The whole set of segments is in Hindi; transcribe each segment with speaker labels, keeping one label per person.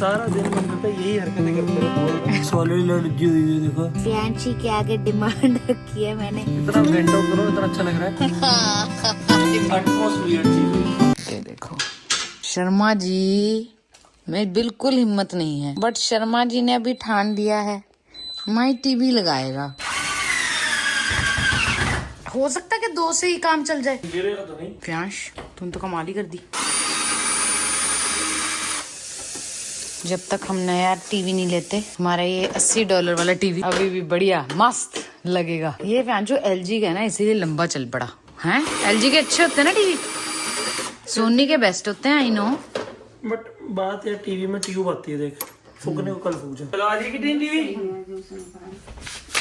Speaker 1: सारा दिन मन करता है यही हरकतें करते रहते। सॉलिड लड़की हुई है देखो।
Speaker 2: प्रियांशी के आगे डिमांड रखी है मैंने।
Speaker 1: इतना वेंट आउट करो, इतना अच्छा लग रहा है। एटमॉस्फियर चीज।
Speaker 2: ये देखो शर्मा जी में बिल्कुल हिम्मत नहीं है, बट शर्मा जी ने अभी ठान लिया है माई टीवी लगाएगा। हो सकता है कि 2 से ही काम चल जाए।
Speaker 1: गिरेगा तो नहीं।
Speaker 2: प्रियांश तुम तो कमाल ही कर दी। जब तक हम नया टीवी नहीं लेते, हमारा ये $80 वाला टीवी अभी भी बढ़िया मस्त लगेगा। ये फैन जो LG का है ना, इसीलिए लंबा चल पड़ा है। LG के अच्छे होते हैं ना टीवी, सोनी के बेस्ट होते हैं, आई नो।
Speaker 1: बट बात यार टीवी में ट्यूब आती है, देख फूकने को कल फूक जाए। चलो आज की टीवी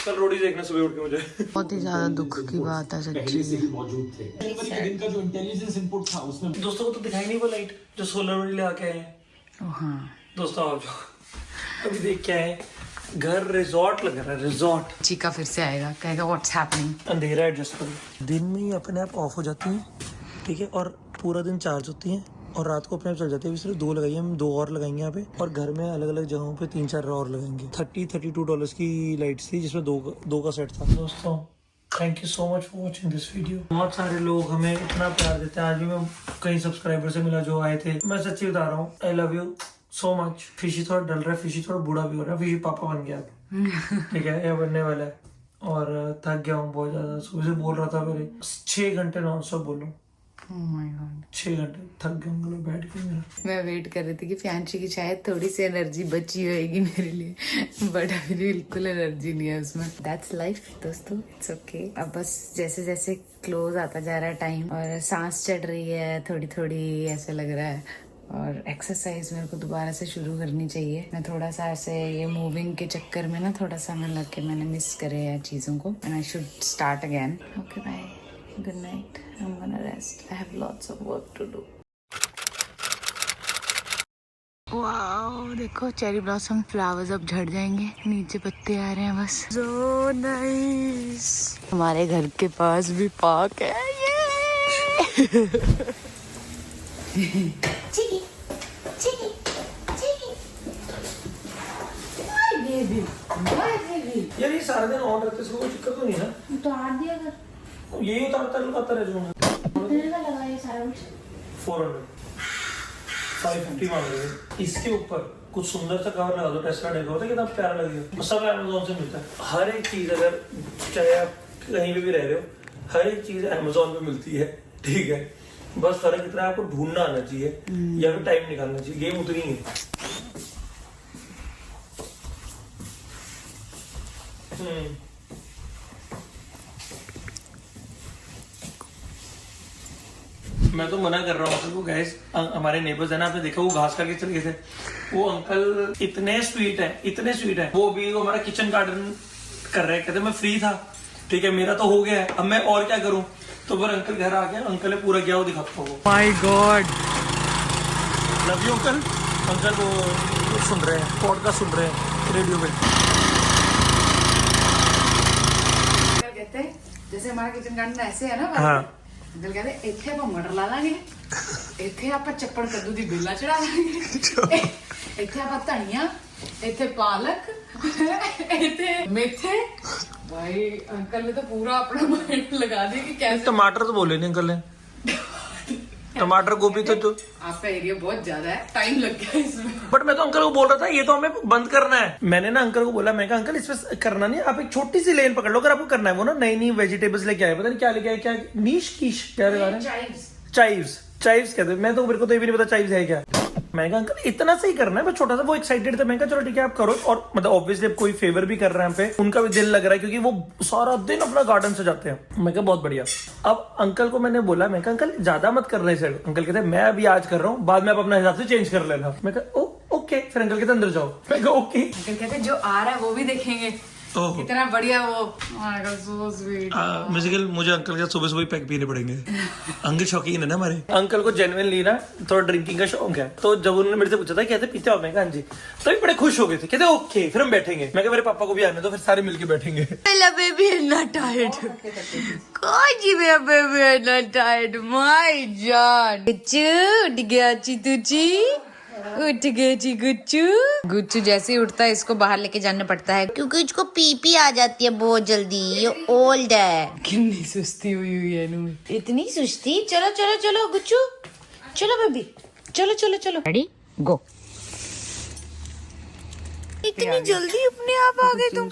Speaker 1: कल रोटी देखना सुबह उठ के मुझे।
Speaker 2: बहुत ही ज्यादा दुख की बात है सच्ची।
Speaker 3: दिन का जो इंटेलिजेंस इनपुट था उसमें
Speaker 1: दोस्तों को तो दिखाई नहीं वो लाइट जो सोलर वाली ले आके आए हैं।
Speaker 2: हाँ
Speaker 1: दोस्तों आप जो अभी देख क्या है, घर रिजॉर्ट लग रहा है, रिजॉर्ट।
Speaker 2: चीका फिर से आएगा, कहेगा व्हाट्स हैपनिंग।
Speaker 1: अंधेरा एडजस्ट करो। दिन में ही अपने आप ऑफ हो जाती हैं, ठीक है, और पूरा दिन चार्ज होती हैं और रात को अपने आप चल जाती है। सिर्फ 2 लगाई, हम 2 और लगाएंगे यहाँ पे, और घर में अलग अलग जगहों पे 3-4 और लगाएंगे। $32 की लाइट्स थी जिसमें दो का सेट था। दोस्तों thank you so much for watching this video. बहुत सारे लोग हमें इतना प्यार देते हैं। आज भी मैं कई सब्सक्राइबर से मिला जो आए थे, मैं सच्ची बता रहा हूँ, I love you so much. Fishy थोड़ा डल रहा है, फिशी थोड़ा बूढ़ा भी हो रहा है, फिशी पापा बन गया अब। ठीक है, ये बनने वाला है और थक गया हूँ बहुत ज्यादा। सुबह से बोल रहा था मेरे 6 घंटे नॉन स्टॉप बोलूँ।
Speaker 2: Oh my God.
Speaker 1: 6 घंटे थक गया हूँ बैठ के मेरा।
Speaker 2: मैं वेट कर रही थी कि प्रियांशी की शायद थोड़ी सी एनर्जी बची होगी मेरे लिए, बट अभी बिल्कुल एनर्जी नहीं है उसमें। दैट्स लाइफ दोस्तों, इट्स ओके। अब बस जैसे जैसे क्लोज आता जा रहा है टाइम और सांस चढ़ रही है थोड़ी थोड़ी, ऐसा लग रहा है। और एक्सरसाइज मेरे को दोबारा से शुरू करनी चाहिए। मैं थोड़ा सा ऐसे ये मूविंग के चक्कर में ना थोड़ा सा मैं लग के मैंने मिस करे हैं चीज़ों को, and I should start again. Okay bye, good night, I'm gonna rest. I have lots of work to do. Wow देखो चेरी ब्लॉसम फ्लावर्स अब झड़ जाएंगे, नीचे पत्ते आ रहे हैं बस। So nice. हमारे घर के पास भी पार्क है। चिकी चिकी चिकी my baby my baby।
Speaker 1: यार ये सारा दिन ऑन रहते, इसको कोई दिक्कत तो नहीं है ना?
Speaker 2: उतार दिया कर,
Speaker 1: यही उतारता लगाता रह जाऊंगा।
Speaker 2: कितने का लगा ये सारा कुछ?
Speaker 1: 400 550 मांग रहे हैं। इसके ऊपर कुछ सुंदर सा कवर लगा दो, टेस्ला डेको होता है, कितना प्यारा लगेगा। सब अमेज़न से मिलता है, हर एक चीज। अगर चाहे आप कहीं पे भी रह रहे हो, हर एक चीज अमेज़न पे मिलती है, ठीक है। बस फर्क इतना है, आपको ढूंढना आना चाहिए या फिर टाइम निकालना चाहिए। गेम उतनी ही है। मैं तो मना कर रहा हूँ गाइस। हमारे नेबर्स है ना, आपने देखा वो घास करके चले गए थे। वो अंकल इतने स्वीट है, इतने स्वीट है। वो भी वो हमारा किचन गार्डन कर रहे हैं, कहते मैं फ्री था, ठीक है, मेरा तो हो गया है, अब मैं और क्या करूँ। तो फिर अंकल घर आ गया, अंकल ने पूरा किया, वो दिखाता हूँ। My God, love you uncle. Uncle वो सुन रहे हैं, पॉडकास्ट सुन रहे हैं रेडियो पे।
Speaker 2: कहते हैं जैसे हमारा किचन गार्डन ऐसे है ना,
Speaker 1: हाँ
Speaker 2: अंकल कहते ਇੱਥੇ ਆਪਾਂ ਮਟਰ ਲਾ ਲਾਂਗੇ, ਇੱਥੇ ਆਪਾਂ ਚੱਪੜ ਕੱਦੂ ਦੀ ਬੇਲਾ ਚੜਾ ਲਾਂਗੇ, ਇੱਥੇ ਆਪਾਂ ਧਨੀਆ, ਇੱਥੇ ਪਾਲਕ, ਇੱਥੇ मेथे। भाई अंकल ने तो पूरा अपना माइंड लगा दिया कि कैसे।
Speaker 1: टमाटर तो बोले नहीं अंकल ने, टमाटर गोभी तो
Speaker 2: आपका एरिया बहुत ज्यादा है, टाइम लग गया इसमें।
Speaker 1: बट मैं तो अंकल को बोल रहा था ये तो हमें बंद करना है। मैंने ना अंकल को बोला, मैं कहा अंकल इसमें करना नहीं, आप एक छोटी सी लेन पकड़ लो अगर आपको करना है। वो ना नई नई वेजिटेबल्स लेके आए, पता नहीं क्या लेके आए, क्या नीश कीश क्या लगा रहे हैं, चाइव्स कहते हैं। मैं तो मेरे को तो ये भी नहीं पता चाइव्स है क्या। मैं कहा अंकल इतना सही करना है, बस छोटा सा। वो एक्साइटेड था, मैं कहा चलो ठीक है आप करो। और मतलब ऑब्वियसली कोई फेवर भी कर रहे हैं पे, उनका भी दिल लग रहा है क्योंकि वो सारा दिन अपना गार्डन सजाते हैं। मैं कहा बहुत बढ़िया। अब अंकल को मैंने बोला, मैं कहा अंकल ज्यादा मत कर रहे सर। अंकल कहते मैं अभी आज कर रहा हूँ, बाद में आप अपना हिसाब से चेंज कर लेना। मैं कहा ओके। फिर अंकल कहते अंदर जाओ। मैं कहा ओके।
Speaker 2: अंकल कहते जो आ रहा है वो भी देखेंगे, कितना बढ़िया वो। So sweet.
Speaker 1: म्यूजिकल मुझे अंकल के सुबह सुबह पैक पीने पड़ेंगे। अंकल शौकीन है ना हमारे। अंकल को जेन्युइनली ना थोड़ा ड्रिंकिंग का शौक है। तो जब उन्होंने मेरे से पूछा था कैसे पीते हो, मैं कहा जी, तो भी बड़े खुश हो गए थे। कहते ओके फिर हम बैठेंगे। मैं कहा मेरे पापा को भी आने दो, फिर सारे मिलके बैठेंगे।
Speaker 2: मेरा बेबी is not tired. कोई मेरा baby is not tired. My जान। चूट गया चितुची। उठ गए जी गुच्चू। गुच्चू जैसे ही उठता है इसको बाहर लेके जाना पड़ता है क्योंकि इसको पी आ जाती है बहुत जल्दी, ये ओल्ड है। कितनी सुस्ती हुई है नू, इतनी सुस्ती। चलो चलो चलो गुच्चू, चलो बेबी, चलो चलो चलो, रेडी गो। इतनी जल्दी अपने आप आ गए तुम।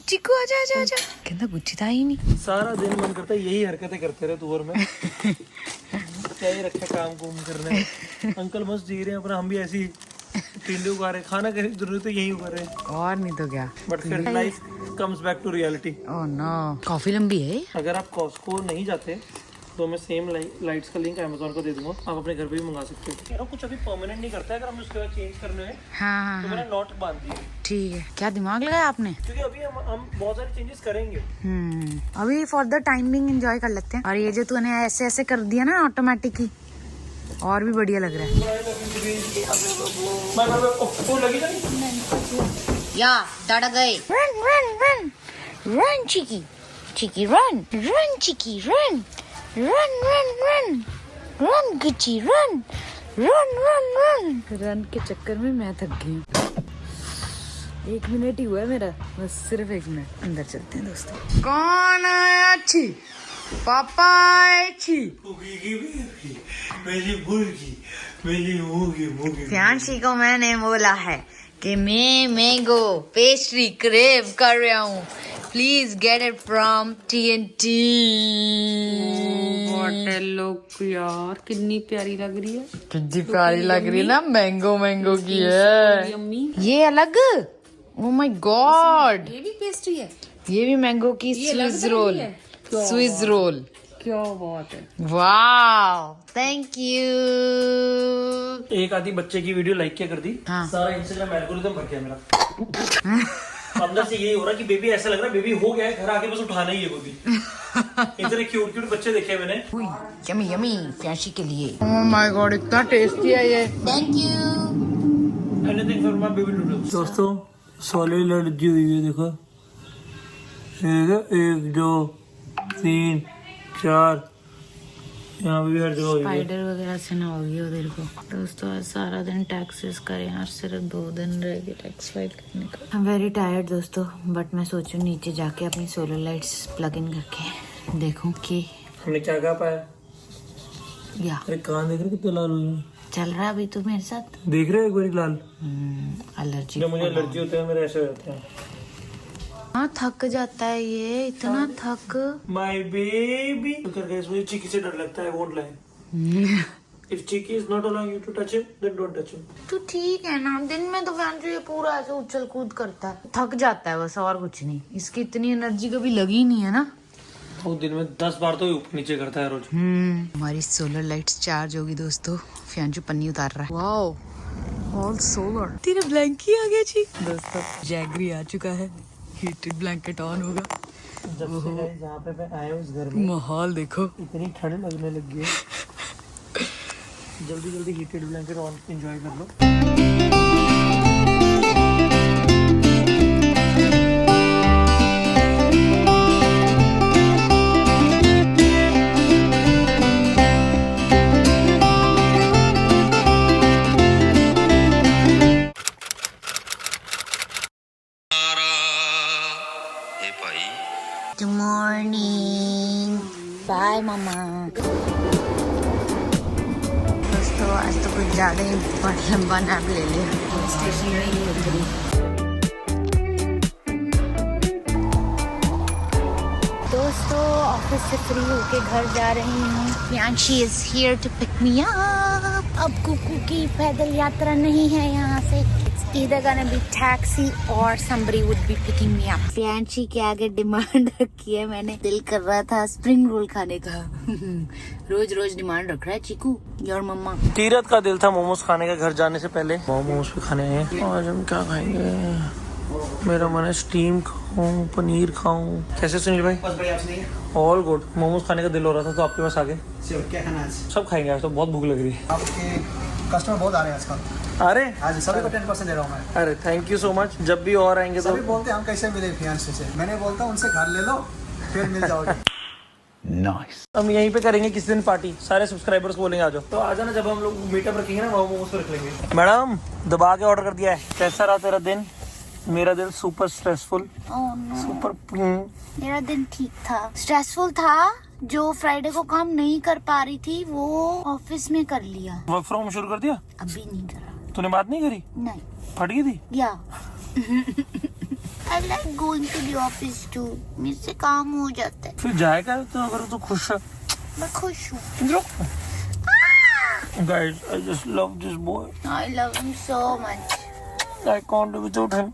Speaker 2: चिकू आजा आजा आजा। कहता गुच्ची था ही नहीं।
Speaker 1: सारा दिन मन करता है यही हरकतें करते रहे तू और मैं। क्या ही रखा काम कुम करने में। अंकल मस्त जी रहे हैं अपना, हम भी ऐसी टिंडे उगा रहे हैं, खाना खाने की जरूरत है यही उगा रहे हैं।
Speaker 2: और नहीं तो क्या।
Speaker 1: बट फिर life comes back to reality.
Speaker 2: Oh no, काफी लंबी है।
Speaker 1: अगर आप कॉस्को नहीं जाते तो मैं सेम लाइट्स का लिंक अमेज़न को दे दूंगा, आप अपने घर पे भी मंगा सकते हो। यार कुछ अभी परमानेंट नहीं करता है, अगर हम उसके बाद चेंज करने हैं
Speaker 2: हाँ
Speaker 1: तो मैंने नोट बांध दिया।
Speaker 2: ठीक है। क्या दिमाग लगाया आपने?
Speaker 1: क्योंकि अभी हम बहुत सारे चेंजेस करेंगे।
Speaker 2: अभी for the time being enjoy कर लेते हैं। और ये जो तूने ऐसे ऐसे कर दिया ना ऑटोमेटिक ही, और भी बढ़िया लग रहा है। या डर गए। रन रन रन रन चिकी चिकी रन रन चिकी run run run run run गुच्ची run run run run. Run के चक्कर में मैं थक गई हूँ। 1 मिनट ही हुआ है मेरा, बस सिर्फ 1 मिनट। अंदर चलते हैं दोस्तों। कौन आया? अच्छी पापा अच्छी फ्यांसी को मैंने बोला है कि मैं मैंगो पेस्ट्री क्रेव कर रहा हूँ, please get it from TNT।
Speaker 4: लोग यार कितनी प्यारी लग रही है।
Speaker 2: कितनी प्यारी लग रही है ना, मैंगो मैंगो की है ये अलग। ओ माय गॉड,
Speaker 4: ये भी पेस्ट्री है,
Speaker 2: ये भी मैंगो की स्विस रोल। स्विस रोल
Speaker 4: क्या बात है।
Speaker 2: Wow, thank you.
Speaker 1: एक आधी बच्चे की वीडियो लाइक क्या कर दी,
Speaker 2: हाँ।
Speaker 1: सारा इंस्टाग्राम एल्गोरिथम भर गया मेरा। अंदर से यही हो रहा कि बेबी ऐसा लग रहा है बेबी हो गया है, घर आके बस उठाना ही है बेबी। इतने क्यूट क्यूट बच्चे देखे मैंने।
Speaker 2: यमी यमी फ्यांसी के लिए। ओह माय गॉड, इतना टेस्टी है ये। Thank you.
Speaker 1: Anything for my baby noodles. दोस्तों सॉलिड एलर्जी हुई है, देखो 1 2 3 4, यहाँ भी हर जगह हुई है।
Speaker 2: स्पाइडर वगैरह से ना होगी उधर को। दोस्तों आज सारा दिन टैक्सेस करे और सिर्फ 2 दिन रह गए टैक्स फाइल करने का। I'm very tired दोस्तों, बट मैं सोचूं नीचे जाके अपनी सोलर लाइट्स प्लग इन करके देखूं कि
Speaker 1: हमने क्या कहा पाया।
Speaker 2: या
Speaker 1: अरे कान देख रहे कितने लाल हुए हैं।
Speaker 2: चल रहा है अभी तो मेरे साथ।
Speaker 1: देख रहे हो एक बार लाल।
Speaker 2: एलर्जी।
Speaker 1: जब मुझे एलर्जी होता है मेरे ऐसे हो जाते हैं।
Speaker 2: हाँ थक जाता है ये, इतना थक।
Speaker 1: माय बेबी करके मुझे चिकी से डर लगता है, won't lie. If Chiki is not allowing you to touch him then don't touch him.
Speaker 2: तो ठीक है ना, दिन में तो फैन ये पूरा ऐसे उछल कूद करता है, थक जाता है बस, और कुछ नहीं। इसकी इतनी एनर्जी कभी लगी नहीं है ना।
Speaker 1: वो दिन में 10 बार तो ऊपर नीचे करता है रोज।
Speaker 2: हमारी सोलर लाइट्स चार्ज होगी दोस्तों। फ्यांचू पन्नी उतार रहा है। Wow, all solar. तेरा ब्लैंकी आ गया जी। दोस्तों जैगरी आ चुका है, हीटेड ब्लैंकेट ऑन होगा।
Speaker 1: जब से गाइस यहाँ पे मैं आया हूँ इस घर में,
Speaker 2: माहौल देखो,
Speaker 1: इतनी ठंड लगने लगी है। जल्दी जल्दी हीटेड ब्लैंकेट ऑन एंजॉय कर लो।
Speaker 2: गुड मॉर्निंग, बाय मामा। दोस्तों आज तो कुछ ज्यादा ही बड़ा लंबा नैप ले लिया। स्टेशन में ही उतरी। दोस्तों ऑफिस से फ्री होके घर जा रही हूँ। Fianchi is here to pick me up। अब कुकू की पैदल यात्रा नहीं है यहाँ से। It's either gonna be taxi or somebody would be picking me up। Fianchi के आगे डिमांड रखी है मैंने। दिल कर रहा था स्प्रिंग रोल खाने का। रोज रोज डिमांड रख रहा है चीकू योर मम्मा।
Speaker 1: तीरथ का दिल था मोमोज खाने का घर जाने से पहले। मोमोज भी खाने हैं। आज हम क्या खाएंगे? मेरा मन है स्टीम खाऊं, पनीर खाऊं। कैसे सुनील भाई?
Speaker 5: बस बढ़िया नहीं
Speaker 1: ऑल गुड। मोमोज खाने का दिल हो रहा था तो आपके पास आ गए।
Speaker 5: क्या खाना आज?
Speaker 1: सब खाएंगे आज तो, बहुत भूख लग रही है।
Speaker 5: आपके कस्टमर बहुत आ रहे हैं आजकल।
Speaker 1: अरे
Speaker 5: आज सभी को 10% दे रहा हूँ मैं।
Speaker 1: अरे थैंक यू सो मच। जब भी और आएंगे तो
Speaker 5: सभी बोलते हैं हम कैसे मिले फियांसे से। मैंने बोलता हूँ उनसे घर ले लो फिर मिल जाओगे।
Speaker 3: Nice.
Speaker 1: हम यहीं पे करेंगे किसी दिन पार्टी, सारे सब्सक्राइबर्स बोलेंगे आ जाओ। तो आ जाना, जब हम लोग मीटअप रखेंगे ना वहाँ मोमोज रख लेंगे। मैडम दबा के ऑर्डर कर दिया है। कैसा रहा तेरा दिन? मेरा दिन सुपर स्ट्रेसफुल। सुपर।
Speaker 6: मेरा दिन ठीक था, स्ट्रेसफुल था। जो फ्राइडे को काम नहीं कर पा रही थी वो ऑफिस में कर लिया।
Speaker 1: वर्क फ्रॉम होम शुरू कर दिया?
Speaker 6: अभी नहीं करा।
Speaker 1: तूने बात नहीं करी?
Speaker 6: नहीं।
Speaker 1: फट गई थी?
Speaker 6: या I like going to the office too. मेरे से काम हो जाता है।
Speaker 1: फिर जाएगा तो अगर तू खुश है।
Speaker 6: मैं खुश हूँ।
Speaker 1: Guys, I just love this boy.
Speaker 6: I love him so much.
Speaker 1: I can't do without him.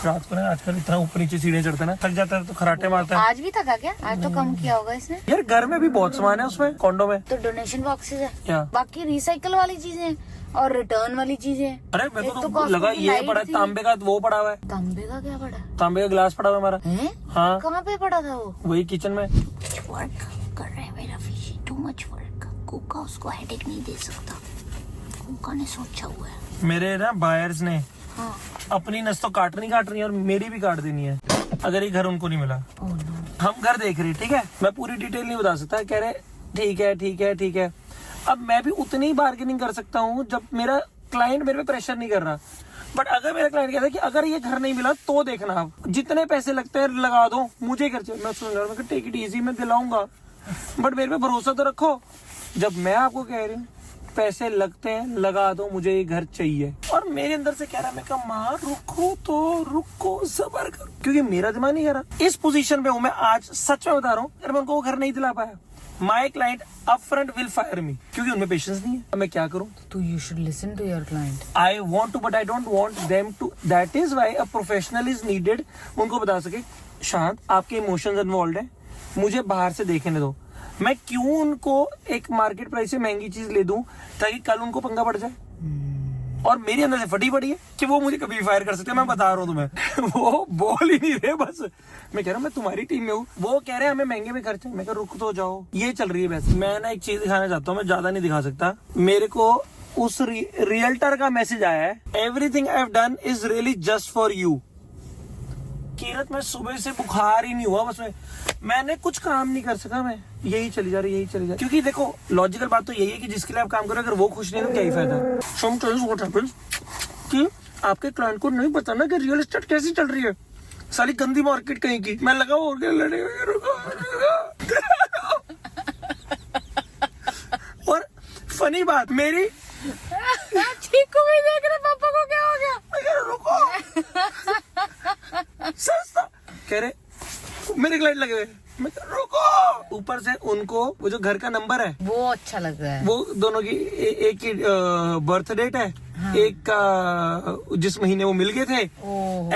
Speaker 1: रात को ना आजकल इतना ऊपर नीचे सीढ़ियाँ चढ़ता है ना, थक जाता है तो खराटे मारता है।
Speaker 6: आज भी थका क्या? आज तो कम किया होगा इसने।
Speaker 1: यार घर में भी बहुत सामान है उसमें, कॉन्डो में।
Speaker 6: तो डोनेशन बॉक्सेस है,
Speaker 1: क्या?
Speaker 6: बाकी रिसाइकल वाली चीजें और रिटर्न वाली चीजें।
Speaker 1: अरे मेरे को
Speaker 6: एक
Speaker 1: तो
Speaker 6: कॉस्को
Speaker 1: लगा
Speaker 6: की
Speaker 1: ये
Speaker 6: लाइट
Speaker 1: पड़ा है,
Speaker 6: थी।
Speaker 1: तांबे का वो पड़ा हुआ है।
Speaker 6: तांबे का क्या पड़ा?
Speaker 1: तांबे का गिलास पड़ा हुआ है हमारा।
Speaker 6: है?
Speaker 1: हाँ,
Speaker 6: कहाँ पे पड़ा था वो?
Speaker 1: वही किचन में।
Speaker 6: वर्क कर रहा है मेरा फिशी, टू मच वर्क। कुका उसको हेडेक नहीं दे सकता, कुका ने सोचा हुआ है।
Speaker 1: मेरे ना बायर्स ने
Speaker 6: हाँ।
Speaker 1: अपनी नस तो काट रही है और मेरी भी काट देनी है अगर ये घर उनको नहीं मिला। हम घर देख रहे, ठीक है, मैं पूरी डिटेल नहीं बता सकता। कह रहे ठीक है ठीक है ठीक है। अब मैं भी उतनी ही बार्गेनिंग कर सकता हूँ जब मेरा क्लाइंट मेरे पे प्रेशर नहीं कर रहा। बट अगर मेरा क्लाइंट कहता है कि अगर ये घर नहीं मिला तो देखना, आप जितने पैसे लगते हैं लगा दो, मुझे घर चाहिए। मैं सुन रहा हूँ टेक इट इजी, मैं दिलाऊंगा, बट मेरे पे भरोसा तो रखो। जब मैं आपको कह रही हूँ पैसे लगते हैं लगा दो, मुझे ये घर चाहिए, और मेरे अंदर से कह रहा है, मैं कहा माँ रुको सब्र करो, क्योंकि मेरा दिमाग नहीं कह रहा। इस पोजीशन पे हूँ मैं आज, सच में बता रहा हूँ। अगर मैं उनको वो घर नहीं दिला पाया, my client up front will fire me, क्योंकि उनमें पेशेंस नहीं है। मैं क्या करूँ?
Speaker 2: तो you should listen to your client.
Speaker 1: I want to but I don't want them to. That is why a professional is needed. उनको बता सके शांत, आपके इमोशंस इन्वॉल्व है, मुझे बाहर से देखने दो। मैं क्यों उनको एक मार्केट प्राइस से महंगी चीज ले दूं ताकि कल उनको पंगा पड़ जाए। और मेरे अंदर से फटी पड़ी है कि वो मुझे कभी फायर कर सकते हैं। मैं बता रहा हूँ तुम्हें वो बोल ही नहीं रहे। बस मैं कह रहा हूँ मैं तुम्हारी टीम में हूँ, वो कह रहे हैं हमें महंगे में खर्चे। मैं कह रुक तो जाओ, ये चल रही है। वैसे मैं ना एक चीज दिखाना चाहता हूँ, मैं ज्यादा नहीं दिखा सकता। मेरे को उस रियल्टर का मैसेज आया है, everything I have done is really just for you. Keerat मैं सुबह से बुखार ही नहीं हुआ, बस मैंने कुछ काम नहीं कर सका। मैं यही चली जा रही, क्योंकि देखो लॉजिकल बात तो यही है कि जिसके लिए आप काम करो, अगर वो खुश नहीं तो क्या ही फायदा। समटाइम्स व्हाट हैपेंस कि आपके क्लाइंट को नहीं पता ना कि रियल एस्टेट कैसी चल रही है, सारी गंदी मार्केट कहीं की। मैं लगा और क्या लड़े। और फनी बात मेरी
Speaker 6: ठीक भी देख रहे, पापा को क्या हो गया?
Speaker 1: सस्ता कह रहे मेरे क्लाइंट लगे हुए। मैं रुको। ऊपर से उनको वो जो घर का नंबर है
Speaker 2: वो अच्छा लग रहा है।
Speaker 1: वो दोनों की एक की बर्थ डेट है, हाँ। एक का जिस महीने वो मिल गए थे,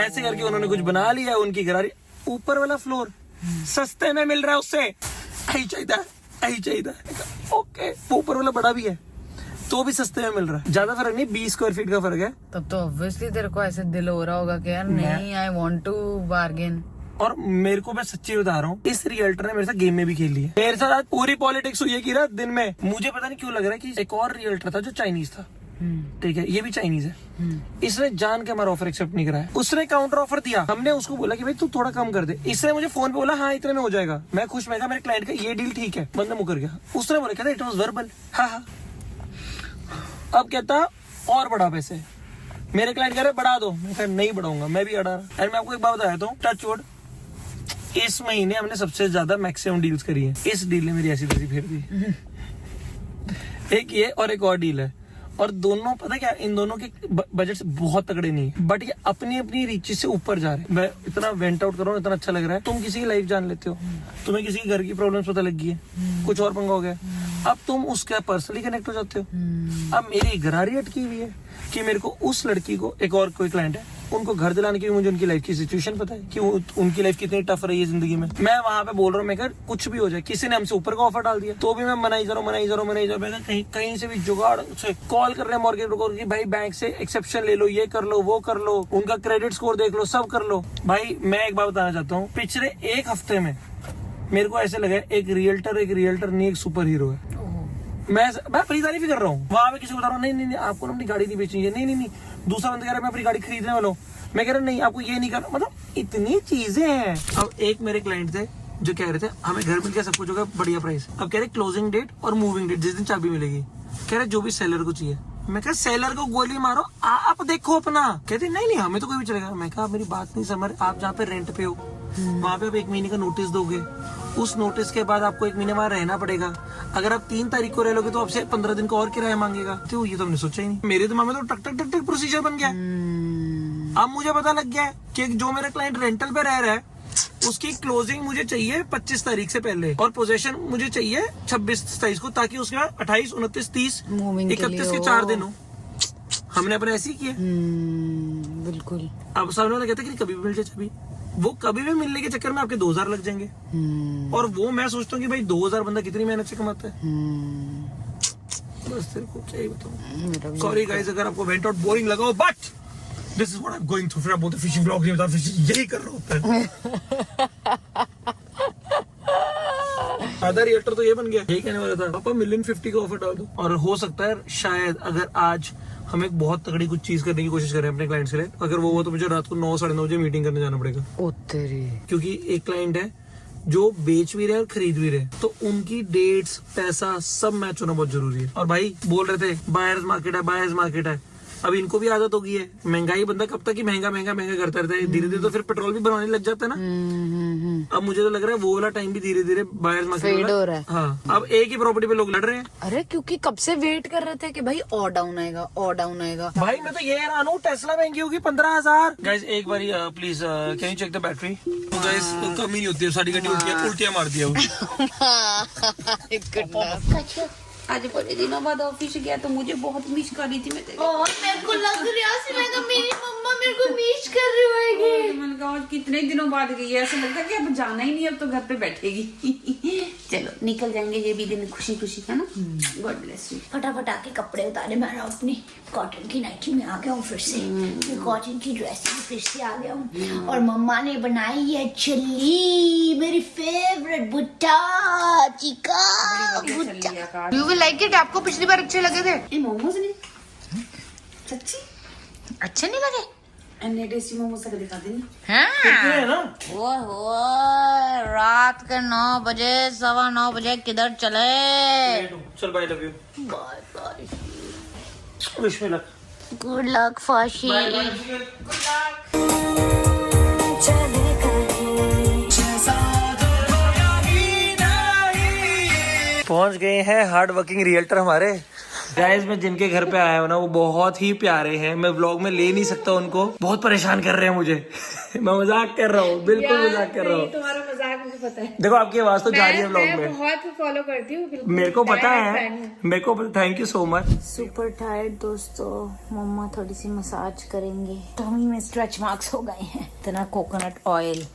Speaker 1: ऐसे करके उन्होंने कुछ बना लिया। उनकी गरारी ऊपर वाला फ्लोर सस्ते में मिल रहा है, उससे यही चाहिए। ओके, वो ऊपर वाला बड़ा भी है तो भी सस्ते में मिल रहा है। ज्यादा फर्क नहीं, 20 स्क्वायर फीट का फर्क है।
Speaker 2: तब तो ऑब्वियसली तेरे को ऐसे दिल हो रहा होगा कि यार नहीं, आई वांट टू बार्गेन।
Speaker 1: और मेरे को, मैं सच्ची बता रहा हूँ, इस रियल्टर ने मेरे साथ गेम में भी खेल लिया। मेरे साथ आज पूरी पॉलिटिक्स हुई है कि रात दिन में। मुझे पता नहीं क्यों लग रहा है कि एक और रियल्टर था जो चाइनीज था, ठीक है, ये भी चाइनीज है। इसने जान के हमारा ऑफर एक्सेप्ट नहीं कराया। उसने काउंटर ऑफर दिया, हमने उसको बोला कि भाई तू थोड़ा कम कर दे। इसने मुझे फोन पे बोला हाँ इतने में हो जाएगा। मैं खुश, मैं कहा मेरे क्लाइंट का ये डील ठीक है, बंदा मुकर गया। उसने बोला कहता इट वाज वर्बल। हाँ, अब कहता और बढ़ा पैसे। मेरे क्लाइंट कह रहे बढ़ा दो, मैं कहा नहीं बढ़ाऊंगा, मैं भी अड़ा रहा। मैं आपको एक बात बताया तो टच वुड, इस महीने हमने सबसे ज्यादा मैक्सिमम डील्स करी है। इस डील ने मेरी ऐसी तैसी फेर दी। एक ये और एक और डील है, और दोनों पता क्या, इन दोनों के बजट बहुत तगड़े नहीं है, बट ये अपनी अपनी रीच से ऊपर जा रहे हैं। मैं इतना वेंट आउट कर रहा हूँ, इतना अच्छा लग रहा है। तुम किसी की लाइफ जान लेते हो, तुम्हें किसी के घर की प्रॉब्लम्स पता लग गई है, कुछ और पंगा हो गया, अब तुम उसके पर्सनली कनेक्ट हो जाते हो। अब मेरी गरारी अटकी हुई है कि मेरे को उस लड़की को, एक और कोई क्लाइंट है, उनको घर दिलाने की मुझे उनकी लाइफ की सिचुएशन पता है कि उनकी लाइफ कितनी टफ रही है जिंदगी में। मैं वहां पे बोल रहा हूँ, मैं कहा कुछ भी हो जाए, किसी ने हमसे ऊपर का ऑफर डाल दिया तो भी मैं मनाई जा रहा हूँ। मैं कहीं से भी जुगाड़ से कॉल कर रहे हैं मॉर्गेज ब्रोकर की, भाई बैंक से एक्सेप्शन ले लो, ये कर लो, वो कर लो, उनका क्रेडिट स्कोर देख लो, सब कर लो। भाई मैं एक बात बताना चाहता हूँ, पिछले एक हफ्ते में मेरे को ऐसे लगा एक रियल्टर नहीं, एक सुपर हीरो है। मैं अपनी तारीफ ही कर रहा हूँ। वहां पे किसी को बता रहा हूँ नहीं आपको ना अपनी गाड़ी नहीं बेचनी है, नहीं। दूसरा बंदा कह रहा है मैं अपनी गाड़ी खरीदने वाला हूँ, मैं कह रहा नहीं आपको ये नहीं करना। मतलब इतनी चीजें हैं। अब एक मेरे क्लाइंट थे, जो कह रहे थे हमें घर मिल गया, सब कुछ होगा, बढ़िया प्राइस। अब कह रहे क्लोजिंग डेट और मूविंग डेट, जिस दिन चाबी मिलेगी। कह रहे जो भी सेलर को चाहिए। मैं कहा सेलर को गोली मारो, आप देखो अपना। कहते नहीं हमें तो कोई भी चलेगा। मैं कहा मेरी बात नहीं समझ, आप जहाँ पे रेंट पे हो वहाँ पे आप 1 महीने का नोटिस दोगे, उस नोटिस के बाद आपको 1 महीने वहाँ रहना पड़ेगा। अगर आप 3 तारीख को रह लोगे तो आपसे 15 दिन का और किराया मांगेगा। तो ये तो हमने सोचा ही नहीं। मेरे दिमाग में तो टक टक टक टक प्रोसीजर बन गया। अब मुझे पता लग गया है कि जो मेरा क्लाइंट रेंटल पे रह रहा है उसकी क्लोजिंग मुझे चाहिए 25 तारीख से पहले, और पोजेशन मुझे चाहिए 26-27 को, ताकि उसके बाद 28, 29, 30, 31 के 4 दिन हो। हमने अपने ऐसे ही किए।
Speaker 2: बिल्कुल।
Speaker 1: अब सामने वाला कहता है कि कभी भी मिल जाए चाबी, वो कभी भी मिलने के चक्कर में आपके 2000 लग जाएंगे। और वो मैं सोचता हूँ कि भाई 2000 बंदा कितनी मेहनत से कमाता है। बस तेरे को क्या ही बताऊं। सॉरी गाइस अगर आपको वेंट आउट बोरिंग लगा हो, but this is what I am going through. फिर आप बोलते फिशिंग ब्लॉग नहीं बता, फिशिंग यही कर रहा होता है। आधा रिएक्टर तो ये बन गया। यही कहने वाला था, पापा 1,050,000 का ऑफर डाल दो। और हो सकता है शायद अगर आज हम एक बहुत तगड़ी कुछ चीज करने की कोशिश करें अपने क्लाइंट के लिए, अगर वो हो तो मुझे रात को 9, 9:30 बजे मीटिंग करने जाना पड़ेगा। क्योंकि एक क्लाइंट है जो बेच भी रहे और खरीद भी रहे, तो उनकी डेट्स, पैसा सब मैच होना बहुत जरूरी है। और भाई बोल रहे थे बायर्स मार्केट है। अब इनको भी आदत हो गई है, महंगाई बंदा कब तक ही महंगा करता रहता है। धीरे धीरे तो फिर पेट्रोल भी बनवाने लग जाता है ना। अब मुझे तो लग रहा है वो वाला टाइम भी धीरे धीरे बायर्स मार्केट हो रहा है। हाँ, अब एक ही प्रॉपर्टी पे लोग लड़ रहे हैं।
Speaker 2: अरे क्योंकि कब से वेट कर रहे थे कि भाई और डाउन आएगा।
Speaker 1: भाई मैं तो ये हैरान हूँ, टेस्ला महंगी होगी 15,000। गाइस एक बार please can you check the battery. Guys कम ही नहीं होती है, सारी गड्डी उल्टियां मार दिया।
Speaker 4: आज बड़े दिनों बाद ऑफिस गया तो मुझे बहुत मिस कर रही थी। मैं
Speaker 6: और मेरे को लग रहा है मेरी मम्मा मेरे को मिस कर रही होगी।
Speaker 4: मैंने कहा कितने दिनों बाद गई है, ऐसा लगता है कि अब जाना ही नहीं, अब तो घर पे बैठेगी। चलो निकल जाएंगे ये भी दिन खुशी खुशी, है ना। God bless you.
Speaker 6: फटाफट आके कपड़े उतारे, मैं अपनी कॉटन की नाइटी में आ गया हूँ फिर से, कॉटन की ड्रेस में फिर से आ गया हूँ। और मम्मा ने बनाई है चिल्ली, मेरी फेवरेट भुट्टा चिका।
Speaker 2: You will like it. आपको पिछली बार अच्छे लगे थे?
Speaker 4: ये मोमोज नहीं सच्ची
Speaker 2: अच्छे नहीं लगे?
Speaker 4: अन्य टेस्टी मोमोज का दिखा देनी
Speaker 1: है ना।
Speaker 2: ओहो, रात के 9 बजे 9:15 बजे किधर चले?
Speaker 1: चल bye, love you,
Speaker 6: bye bye,
Speaker 1: wish me luck,
Speaker 6: good luck फाशी।
Speaker 1: पहुंच गए हैं हार्ड वर्किंग रियल्टर हमारे। गाइस मैं जिनके घर पे आया हूँ ना वो बहुत ही प्यारे हैं, मैं व्लॉग में ले नहीं सकता उनको, बहुत परेशान कर रहे हैं मुझे। मैं मजाक कर रहा हूँ, बिल्कुल मजाक कर रहा हूँ।
Speaker 2: तुम्हारा मजाक मुझे पता है।
Speaker 1: देखो आपकी आवाज तो जा रही है व्लॉग में,
Speaker 2: बहुत फॉलो करती हूँ,
Speaker 1: मेरे को पता है, मेरे को thank you so much.
Speaker 6: Super tired दोस्तों, मम्मा थोड़ी सी मसाज करेंगे। टमी में स्ट्रेच मार्क्स हो गए हैं।
Speaker 2: इतना कोकोनट ऑयल,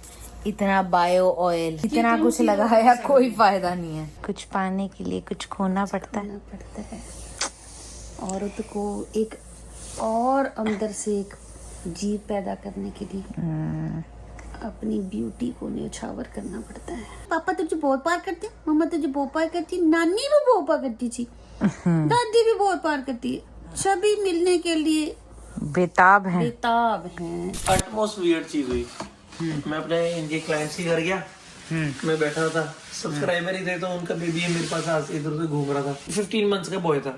Speaker 2: इतना बायो ऑयल, इतना कुछ लगाया, कोई फायदा नहीं है। कुछ पाने के लिए कुछ खोना पड़ता है।
Speaker 4: औरत को एक और अंदर से एक जीव पैदा करने के लिए अपनी ब्यूटी को न्यौछावर करना पड़ता है। पापा तुझे बहुत प्यार करते हैं, मम्मा तुझे बहुत प्यार करती है, नानी भी बहुत प्यार करती थी, दादी भी बहुत प्यार करती है। सभी मिलने के लिए
Speaker 2: बेताब है।
Speaker 1: अटमोस्ट वियर्ड चीज हुई। मैं अपने इनके क्लाइंट्स के घर गया, मैं बैठा था, सब्सक्राइबर ही थे तो उनका बेबी मेरे पास इधर उधर घूम रहा था, 15 मंथ्स का बॉय था।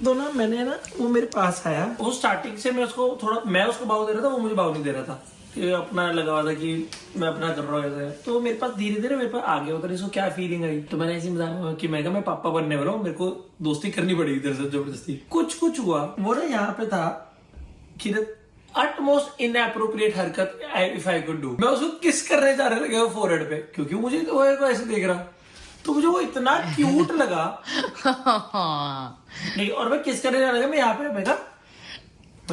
Speaker 1: तो ना मैंने ना वो मेरे पास आया, वो स्टार्टिंग से मैं उसको भाव दे रहा था, वो मुझे भाव नहीं दे रहा था, कि अपना लगा हुआ था कि मैं अपना कर रहा हूँ। तो मेरे पास धीरे धीरे मेरे पास आ गया होता, इसको क्या फीलिंग आई। तो मैंने ऐसे मजाक कि मैं पापा बनने वाला हूँ, मेरे को दोस्ती करनी पड़ेगी तेरे साथ जबरदस्ती। कुछ हुआ, वो ना यहाँ पे था कि utmost inappropriate हरकत if I could do, मैं उसको किस करने जा रहे लगे वो फोरहेड पे, क्योंकि मुझे तो वो ऐसे देख रहा, तो मुझे वो इतना क्यूट लगा। नहीं, और मैं किस करने जा रहा, मैं यहाँ पे मैं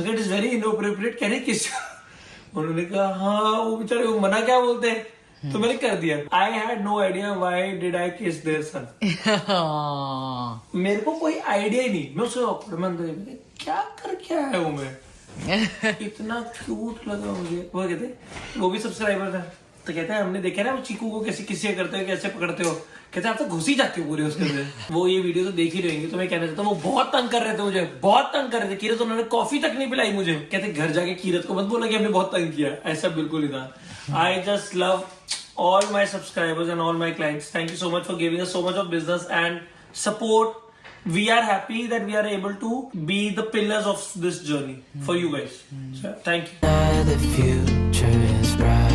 Speaker 1: इट इज वेरी इनअप्रोप्रिएट, कह रहे किस। उन्होंने कहा हाँ, वो बेचारे वो मना क्या बोलते हैं, तो मैंने कर दिया। I had no idea why did I kiss their सन। मेरे को कोई आइडिया ही नहीं, मैं उसको क्या है वो, मैं इतना क्यूट लगा मुझे। वो कहते, वो भी सब्सक्राइबर था, तो कहते हैं हमने देखा ना वो चीकू को कैसे किसे करते हो, कैसे पकड़ते हो, कहते आप तो घुस ही जाते हो पूरे उसके अंदर। वो ये वीडियो तो देख ही रहेंगे, तो मैं कहना चाहता हूँ वो बहुत तंग कर रहे थे मुझे, बहुत तंग कर रहे थे। कीरत उन्होंने कॉफी तक नहीं पिलाई मुझे, कहते घर जाके कीरत को मत बोला कि हमने बहुत तंग किया, ऐसा बिल्कुल ही था। I just love all my subscribers and all my clients. Thank you so much for giving us so much of business and support. We are happy that we are able to be the pillars of this journey for you guys. So, thank you.
Speaker 7: The future is bright.